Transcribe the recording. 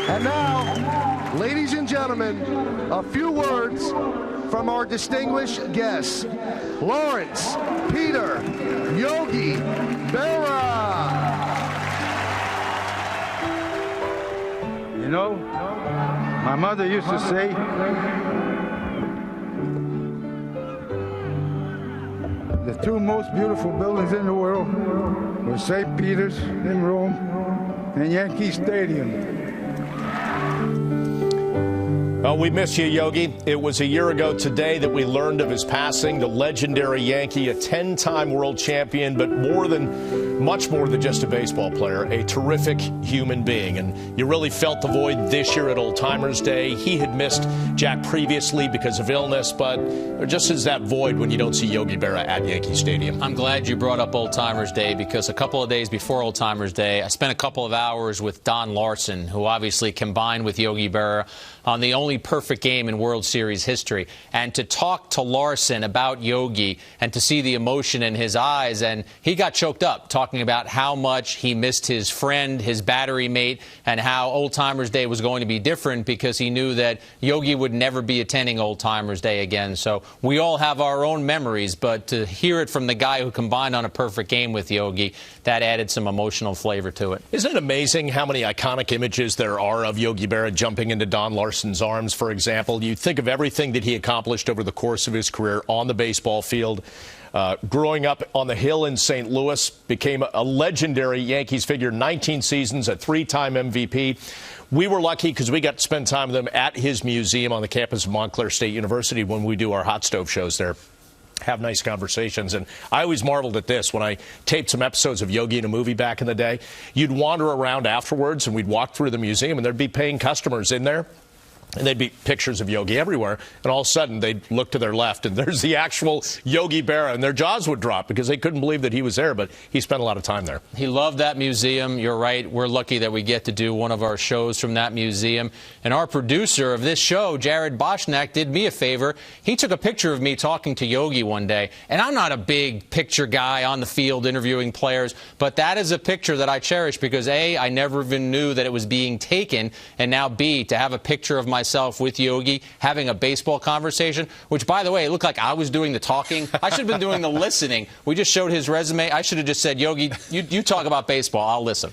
And now, ladies and gentlemen, a few words from our distinguished guests, Lawrence Peter Yogi Berra. You know, my mother used to say, the two most beautiful buildings in the world were St. Peter's in Rome and Yankee Stadium. Well, we miss you, Yogi. It was a year ago today that we learned of his passing, the legendary Yankee, a 10-time world champion, but much more than just a baseball player, a terrific human being. And you really felt the void this year at Old Timers Day. He had missed Jack previously because of illness, but there just is that void when you don't see Yogi Berra at Yankee Stadium. I'm glad you brought up Old Timers Day, because a couple of days before Old Timers Day, I spent a couple of hours with Don Larson, who obviously combined with Yogi Berra on the only perfect game in World Series history. And to talk to Larson about Yogi and to see the emotion in his eyes, and he got choked up talking about how much he missed his friend, his battery mate, and how Old Timers Day was going to be different because he knew that Yogi would never be attending Old Timers Day again. So we all have our own memories, but to hear it from the guy who combined on a perfect game with Yogi, that added some emotional flavor to it. Isn't it amazing how many iconic images there are of Yogi Berra jumping into Don Larson's arms, for example? You think of everything that he accomplished over the course of his career on the baseball field. Growing up on the Hill in St. Louis, became a legendary Yankees figure, 19 seasons, a 3-time MVP. We were lucky because we got to spend time with him at his museum on the campus of Montclair State University when we do our hot stove shows there. Have nice conversations. And I always marveled at this when I taped some episodes of Yogi in a movie back in the day. You'd wander around afterwards and we'd walk through the museum and there'd be paying customers in there. And they'd be pictures of Yogi everywhere. And all of a sudden, they'd look to their left, and there's the actual Yogi Berra. And their jaws would drop because they couldn't believe that he was there. But he spent a lot of time there. He loved that museum. You're right. We're lucky that we get to do one of our shows from that museum. And our producer of this show, Jared Boschnak, did me a favor. He took a picture of me talking to Yogi one day. And I'm not a big picture guy on the field interviewing players. But that is a picture that I cherish because, A, I never even knew that it was being taken. And now, B, to have a picture of myself with Yogi having a baseball conversation, which, by the way, it looked like I was doing the talking. I should have been doing the listening. We just showed his resume. I should have just said, Yogi, you talk about baseball. I'll listen.